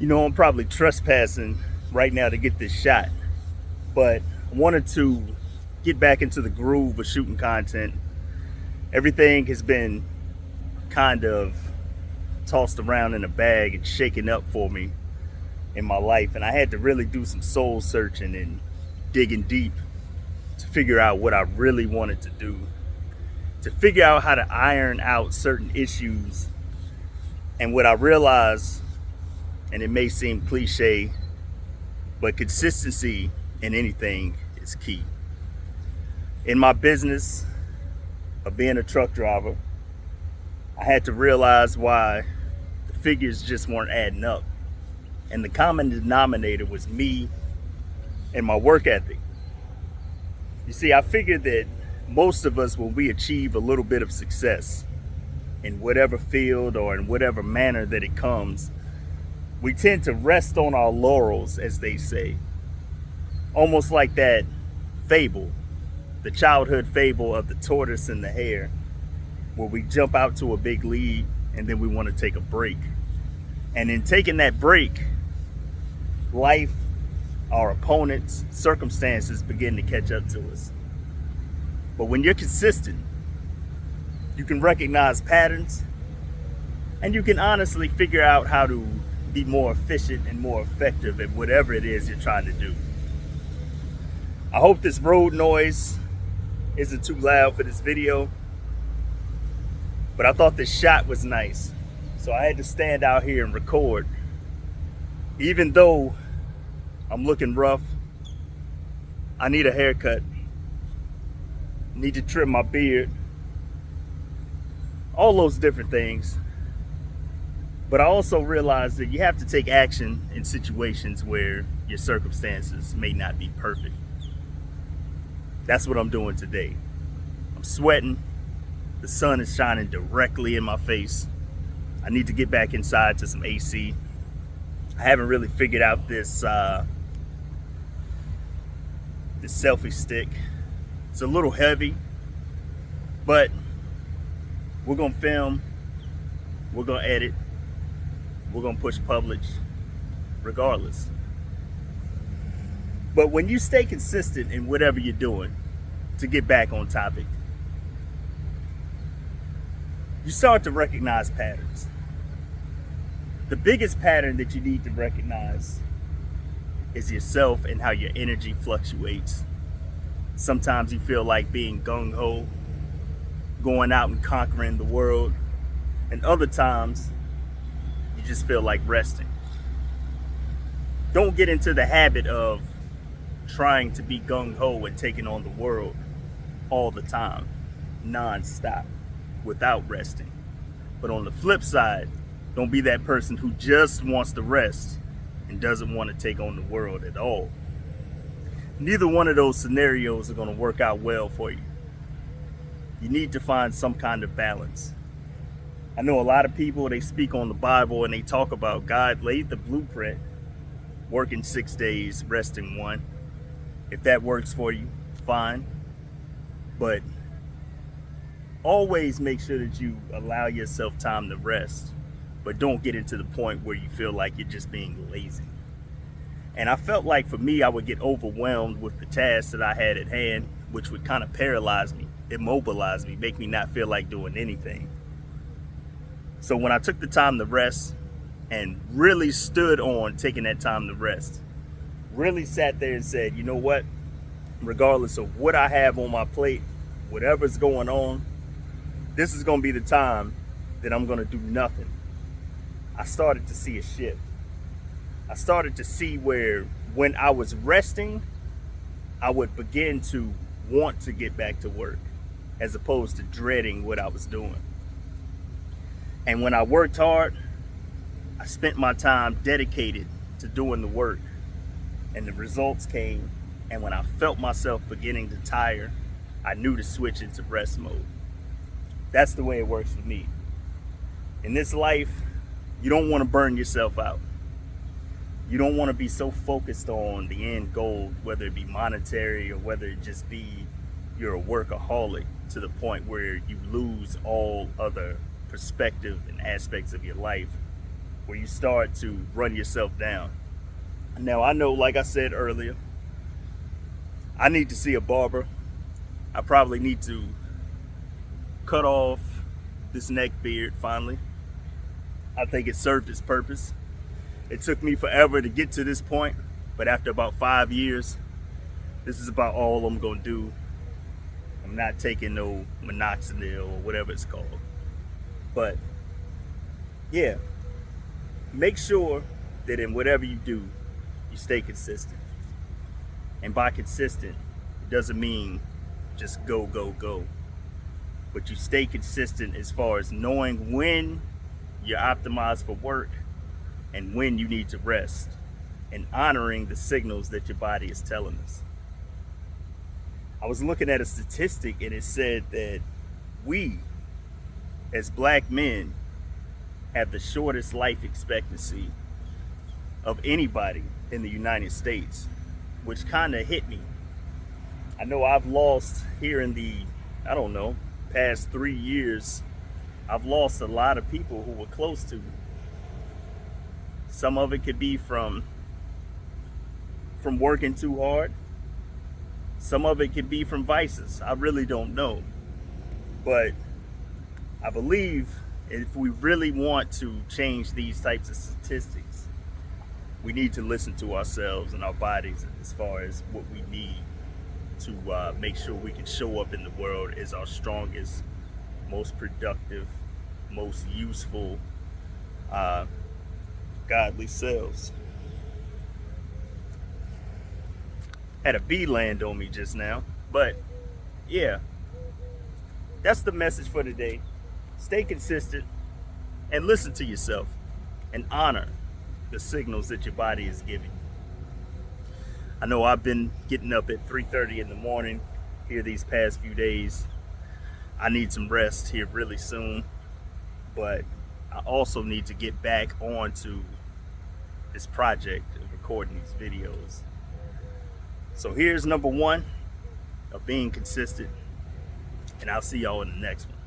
I'm probably trespassing right now to get this shot, but I wanted to get back into the groove of shooting content. Everything has been kind of tossed around in a bag and shaken up for me in my life, and I had to really do some soul searching and digging deep to figure out what I really wanted to do, to figure out how to iron out certain issues. And what I realized, and it may seem cliche, but consistency in anything is key. In my business of being a truck driver, I had to realize why the figures just weren't adding up. And the common denominator was me and my work ethic. You see, I figured that most of us, when we achieve a little bit of success in whatever field or in whatever manner that it comes, we tend to rest on our laurels, as they say. Almost like that fable, the childhood fable of the tortoise and the hare, where we jump out to a big lead and then we want to take a break. And in taking that break, life, our opponents, circumstances begin to catch up to us. But when you're consistent, you can recognize patterns and you can honestly figure out how to be more efficient and more effective at whatever it is you're trying to do. I hope this road noise isn't too loud for this video, but I thought this shot was nice, so I had to stand out here and record. Even though I'm looking rough, I need a haircut, need to trim my beard, all those different things. But I also realized that you have to take action in situations where your circumstances may not be perfect. That's what I'm doing today. I'm sweating. The sun is shining directly in my face. I need to get back inside to some AC. I haven't really figured out this selfie stick. It's a little heavy, but we're gonna film, we're gonna edit, we're gonna push publish regardless. But when you stay consistent in whatever you're doing, to get back on topic, you start to recognize patterns. The biggest pattern that you need to recognize is yourself and how your energy fluctuates. Sometimes you feel like being gung-ho, going out and conquering the world, and other times you just feel like resting. Don't get into the habit of trying to be gung-ho and taking on the world all the time, non-stop, without resting. But on the flip side, don't be that person who just wants to rest and doesn't want to take on the world at all. Neither one of those scenarios are going to work out well for you. You need to find some kind of balance. I know a lot of people, they speak on the Bible and they talk about God laid the blueprint, working 6 days, resting 1. If that works for you, fine. But always make sure that you allow yourself time to rest, but don't get into the point where you feel like you're just being lazy. And I felt like for me, I would get overwhelmed with the tasks that I had at hand, which would kind of paralyze me, immobilize me, make me not feel like doing anything. So when I took the time to rest and really stood on taking that time to rest, really sat there and said, you know what, regardless of what I have on my plate, whatever's going on, this is going to be the time that I'm going to do nothing. I started to see a shift. I started to see where when I was resting, I would begin to want to get back to work as opposed to dreading what I was doing. And when I worked hard, I spent my time dedicated to doing the work, and the results came. And when I felt myself beginning to tire, I knew to switch into rest mode. That's the way it works for me. In this life, you don't want to burn yourself out. You don't want to be so focused on the end goal, whether it be monetary or whether it just be you're a workaholic to the point where you lose all other perspective and aspects of your life. where you start to run yourself down. Now, I know, like I said earlier, I need to see a barber. I probably need to cut off this neck beard finally. I think it served its purpose. It took me forever to get to this point, but after about 5 years, this is about all I'm gonna do. I'm not taking no minoxidil or whatever it's called. But yeah, make sure that in whatever you do, you stay consistent. And by consistent, it doesn't mean just go, go, go. But you stay consistent as far as knowing when you're optimized for work and when you need to rest, and honoring the signals that your body is telling us. I was looking at a statistic and it said that we, as black men, have the shortest life expectancy of anybody in the United States, which kind of hit me. I know I've lost here in the, I don't know, past 3 years, I've lost a lot of people who were close to me. Some of it could be from working too hard. Some of it could be from vices. I really don't know. But I believe if we really want to change these types of statistics, we need to listen to ourselves and our bodies as far as what we need to make sure we can show up in the world as our strongest, most productive, most useful, godly selves. Had a bee land on me just now, but yeah, that's the message for today. Stay consistent and listen to yourself and honor the signals that your body is giving. I know I've been getting up at 3:30 in the morning here these past few days. I need some rest here really soon, but I also need to get back onto this project of recording these videos. So here's number one of being consistent, and I'll see y'all in the next one.